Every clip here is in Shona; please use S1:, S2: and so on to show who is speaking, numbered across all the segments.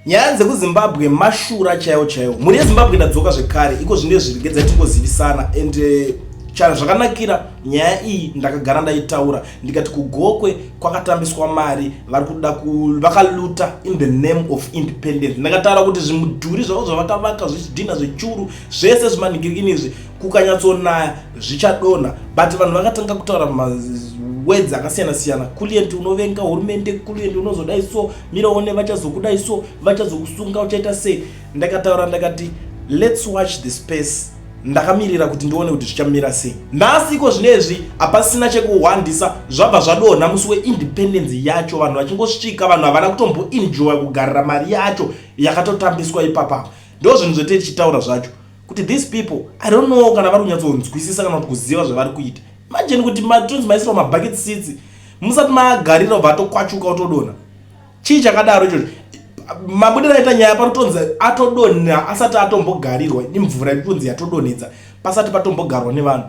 S1: nyaya dzekuzimbabwe mashura chaiwo muri yezimbabwe ndadzoka zvekare iko zvine zvirigedza tingozivisana ende zvakanakira nyaya iyi ndakagara ndaitaura ndikati kugokwe kwakatambiswa mari vari kuda vakaluta in the name of independence. Ndakataura kuti zvimudhuri zvavo zvavakavaka zvichidhina zvechuru zvese zvimanhingirikini izvi kukanyatsonaya zvichadonha, but vanhu vakatanga kutaura words akasiyana-siyana. Kulienti unovenga hurumende, kulienti unozodai so, miraone vachazokudai so, vachazokusunga uchaita sei. Ndakataura ndakati let's watch the space. Ndakamirira kuti ndione kuti zvichamira sei. Nhasi iko zvinezvi apasina chekuhwandisa, zvabva zvadonha musi weindependence yacho. Vanhu vachingosvika, vanhu havana kutombo enjoy kugarira mari yacho yakatotambiswa ipapa. Ndo zvinhu zvote tichitaura zvacho kuti these people I don't know kana vari kunyatsonzwisisa kana kuti kuziva zvavari kuita. Imagine kuti matonzi maisira mabucket seats musati magarira ubva atokwachuka utodonha. Chii chakadaro ichocho? Mabudiro aita nyaya parutonzi atodonha asati atombogarirwa imvura itonzi yatodonhedza pasati patombogarwa nevanhu,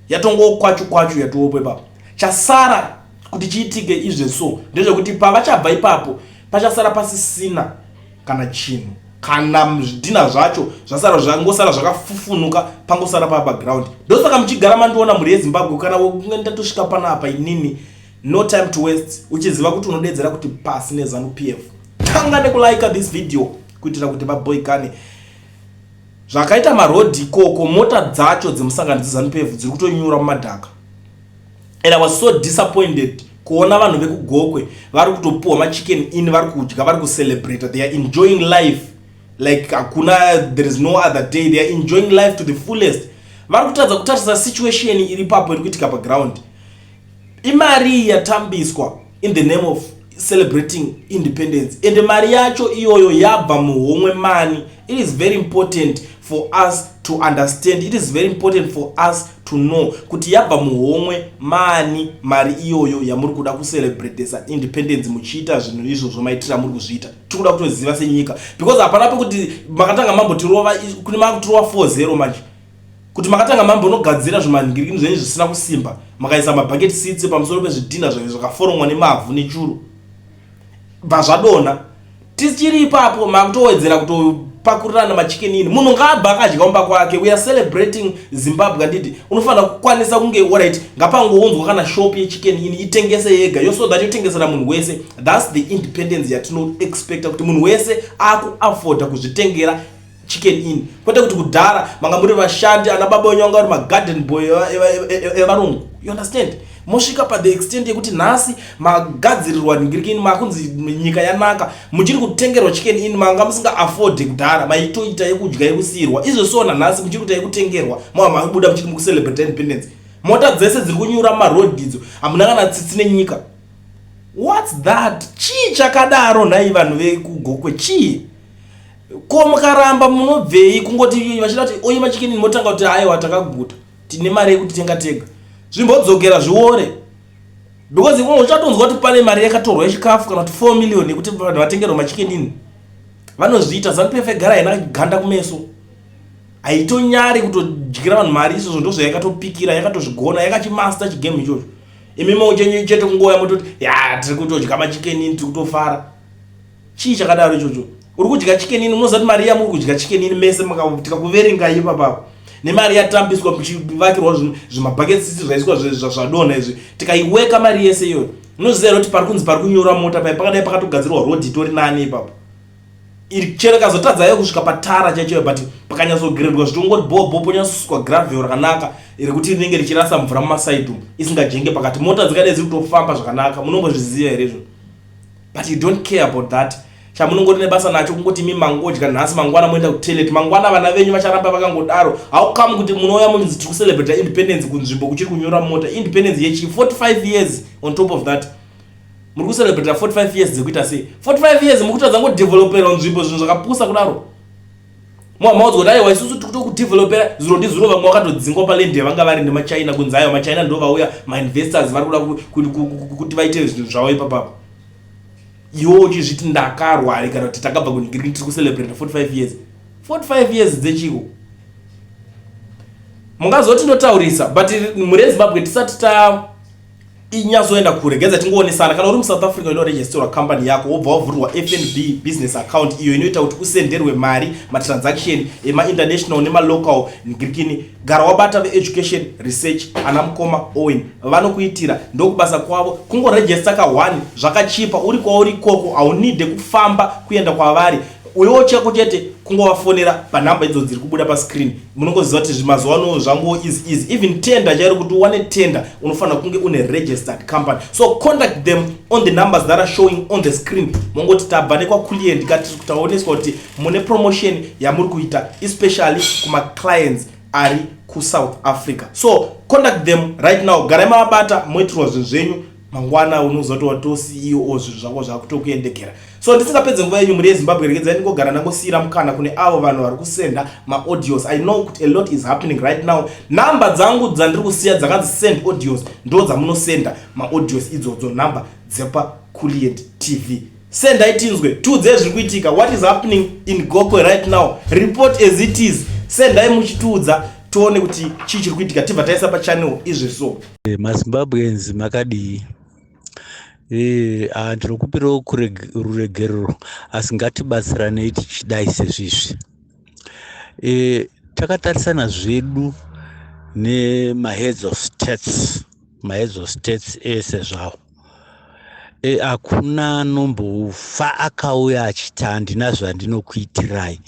S1: yatongokwachu yatopo ipapo. Chasara kuti chiitike izveso ndezvekuti pavachabva ipapo pachasara pasisina kana chinhu, kana zvidhina zvacho zvasara zvangosara zvakafufunuka pangosara pabackground. Ndosaka muchigara mandiona muri yeZimbabwe kana ndatosvika panapa inini no time to waste uchiziva kuti unodedzera kuti pasi neZanupf. Tanga nekulike this video kuitira kuti vaboikane. Zvakaita marodhi ikoko, mota dzacho dzemusanganidzo Zanupf dziri kutonyura mumadhaka. And I was so disappointed kuona vanhu vekugokwe vari kutopuwa machicken in, vari kudya, vari kucelebrate, they are enjoying life like hakuna, there is no other day, they are enjoying life to the fullest. Vari kutadza kutarisa situation iri papo iri kuitika paground. Imari yatambiswa in the name of celebrating independence, and mari yacho iyoyo yabva muhomwe mani. It is very important for us to understand, it is very important for us to know kuti yabva muhomwe mani mari iyoyo yamuri kuda kucelebrate independence muchiita zvinhu izvo zvomaitira muri kuzviita. Tikuda kutoziva senyika because hapana pekuti makatanga mambo tirova kune makutirova 4-0 manje, kuti makatanga mambo nogadzira zvimanhingirikini zvenyu zvisina kusimba, makaisa mabucket seats pamusoro pezvidhina zvakaforomwa nemavhu nechuru, zvadonha. Tichiri ipapo makutowedzera kutopakurirana machicken in. Munhu ngabva akadya kumba kwake. We are celebrating Zimbabwe ndidi. Unofanira kukwanisa kunge alright ngapangounzwa kana shop yechicken in itengese yega. So that yotengesera munhu wese. That's the independence yatino expect kuti munhu wese aku afford kuzvitengera chicken in. Kwete kuti kudhara manga muri vashandi ana baba wenyanga uri magarden boy evarungu. You understand? Mosvika pa the extent yekuti nhasi magadzirirwa nhingirikini makunzi nyika yanaka, muchiri kutengerwa chicken in manga musinga afford kudhara maitoita yekudya yekusirwa. Izvo sona nhasi muchiri kuita yekutengerwa mabuda muchiri mucelebrate independence. Mota dzese dziri kunyura maroad idzo hamuna kana tsitsi nenyika. What's that? Chii chakadaro nhai vanhu vekugokwe? Chii? Ko mukaramba munobvei kungoti vachida kuti oima chicken in motanga kuti haiwa takaguta tine mari yekuti tenga tega. Zvimbodzokera zviore because imwe uchatonzwa kuti pane mari yakatorwa yechikafu kana kuti 4 million yekuti vanhu vatengerwa machicken in. Vanozviita. Zanupf egara ina ganda kumeso, haitonyari kutodyira vanhu mari. Izvo ndozvo yakatopikira, yakatozvigona, yakachimaster chigame ichocho. Imimo uchenye chete kungoya mototi ya tiri kutodya machicken in, tiri kutofara. Chii chakadaro ichocho? Uri kudya chicken in, unoziva kuti mari yamuri kudya chicken in mese tikakuverenga ipapo nemari yatambiswa muchivakirwa zvimabucket seats zvaiswa zvadonha izvi tikaiweka mari yese iyoyo. Unoziva kuti pari kunzi pari kunyura mota pakadai pakatogadzirwa road itori nani ipapo. Iri chero kazotadzayo kusvika patara chaicho, but pakanyatsogredwa zvitongoti bhobo ponyatsosukwa gravel rakanaka iri kuti rinenge richirasa mvura mumaside umu isingajenge pakati. Mota dzikadai dziri kutofamba zvakanaka, munombozviziva here izvo? But you don't care about that. Chamunongoti nebasa nacho kungoti mi mangodya nhasi mangwana moenda kutoilet, mangwana vana venyu vacharamba vakangodaro. Haukamu kuti munoya munzi tiri kucelebrate independence kunzvimbo kuchiri kunyura mota. Independence yechi 45 years on top of that. Muri kucelebrate 45 years dzekuita sei? 45 years mukutadza ngodevelopera nzvimbo zvinhu zvakapusa kudaro. Maudzwa kuti aiwa isusu tiri kutokudevelopera zviro ndizvo vamwe vakatodzingwa palende vanga vari nemachina kunzi aiwa machina ndo vauya mainvestors vari kuda kuti vaite zvinhu zvavo ipapapo. Iwo uchizviti ndakarwa kana kuti takabva kunhingirikini tiri kucelebrate 45 years. 45 years dzechiko. Mungazoti ndotaurisa, but muri yeZimbabwe tisati inyazoenda kuregedza tingoonesa kana uri muSouth Africa inoregisterwa company yako wobva wavhurwa FNB business account iyo inoita kuti usenderwe mari matransaction ema-international nema-local ngirikini gara wabata ve-education research ana mukoma Owen vanokuitira ndokubasa kwavo kungoregista ka1 zvakachipa uri kwauri ikoko haunide kufamba kuenda kwavari uyo chako chete kungovafonera panhamba idzo dziri kubuda pascreen munongoziva kuti zvimazuva ano zvango easy even tender chairi kuti uwane tender unofanira kunge une registered company so contact them on the numbers that are showing on the screen mongoti tabva nekwakuliend kati taoneswa kuti mune promotion yamuri kuita especially kuma clients ari kuSouth Africa so contact them right now garai mavabata moitirwa zvinhu zvenyu mangwana unozoto wato CEO zvinhu zvako zvakutokuendekera so ndisingapedze nguva yenyu muri yeZimbabwe regedzai ndingogara nangosiyira mukana kune avo vanhu vari kusenda maaudios I know kuti a lot is happening right now namba dzangu dzandiri kusiya dzakanzi send audios ndo dzamunosenda maaudios idzodzo namba dzepa Kuliend TV sendai tinzwe tiudzei zviri kuitika what is happening in Gokwe right now report as it is sendai muchitiudza tione kuti chii chiri kuitika tibva taisa pachannel izveso
S2: maZimbabweans makadii ndinokupirawo ruregerero asi ngatibatsiranei tichidai sezvizvi takatarisana zvedu nemaheads of states ese zvawo hakuna anombofa akauya achiti handina zvandinokuitirai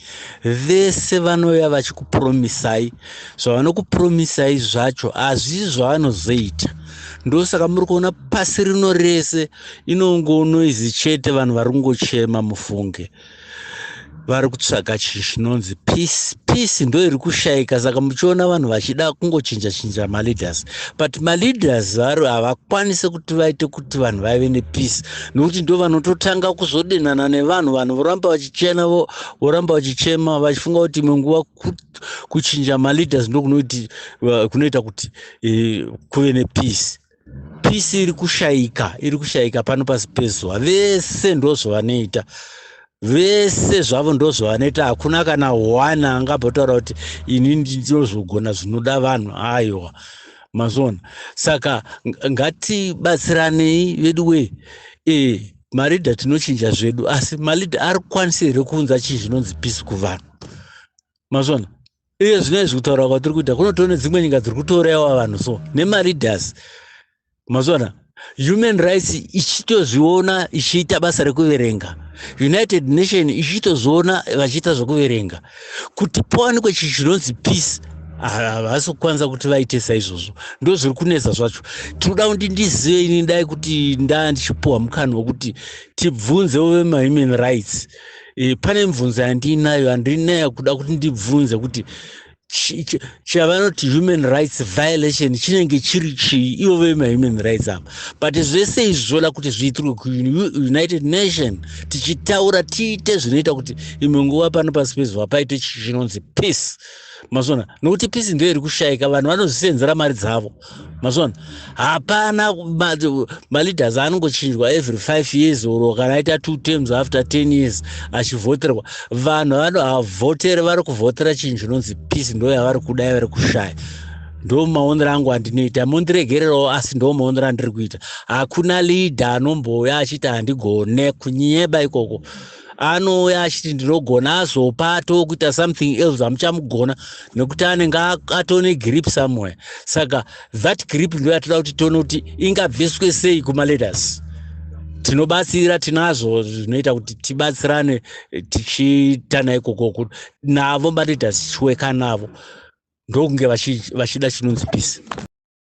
S2: vese vanouya vachikupromisai zvavanokupromisai zvacho hazvizvi zvavanozoita ndosaka muri kuona pasi rino rese inongonoizi chete vanhu vari kungochema mufunge vari kutsvaga chinhu chinonzi peace ndo iri kushayika saka muchiona vanhu vachida kungochinja maleaders but maleaders vari havakwanisi kuti vaite kuti vanhu vaive nepeace nokuti ndo vanototanga kuzodenana nevanhu voramba vachichema vachifunga kuti imwe nguva kuchinja maleaders ndo kunoita kuti kuve nepeace peace iri kushayika pano pasi pezuva vese ndo zvavanoita vese zvavo ndo zvavanoita hakuna kana one angabhotaura kuti ini ndinozogona zvinoda vanhu aiwa mazona saka ngatibatsiranei vedu we maridha tinochinja zvedu asi maridha ari kukwanisa here kuunza chinhu chinonzi peace kuvanhu mazona iye zvino zvekutaura kwatiri kuita kunotoone dzimwe nyika dziri kutouraiwa vanhu so nemaridhas mazona human rights ichitozviona ichiita basa rekuverenga United Nations ichitozviona vachiita zvokuverenga kuti pawanikwe chinhu chinonzi peace havasi kukwanisa kuti vaite saizvozvo ndo zviri kunetsa zvacho tinoda kuti ndizive ini dai kuti ndichipuwa mukana wekuti tibvunzewo vemahuman rights pane mibvunzo yandinayo handinayo kuda kuti ndibvunze kuti chavanoti human rights violation chinenge chiri chii ivo vemahuman rights apa but zvese izvi zvoda kuti zviitirwe kuUnited Nations tichitaura tiite zvinoita kuti imwe nguva pano pasi pezuva paite chinonzi peace mazona nokuti peace ndo iri kushayika vanhu vanozvisenzera mari dzavo mazona hapana maleaders anongochinjwa every 5 years or kana aita 2 terms after 10 years achivhoterwa vanhu vanovhotera vari kuvhotera chinhu chinonzi peace ndo yavari kudai vari kushaya ndo maonero angu andinoita mondiregererawo asi ndo maonero andiri kuita hakuna leader anombouya achiti handigone kunyeba ikoko anouya achiti ndinogona azopato kuita something else hamuchamugona nekuti anenge atone grip somewhere saka that grip ndo yatoda kuti tione kuti ingabviswe sei kumaleaders tinobatsira tinazvo zvinoita kuti tibatsirane tichiitana ikoko navo maleaders tichiweka navo ndokunge vachida chinonzi peace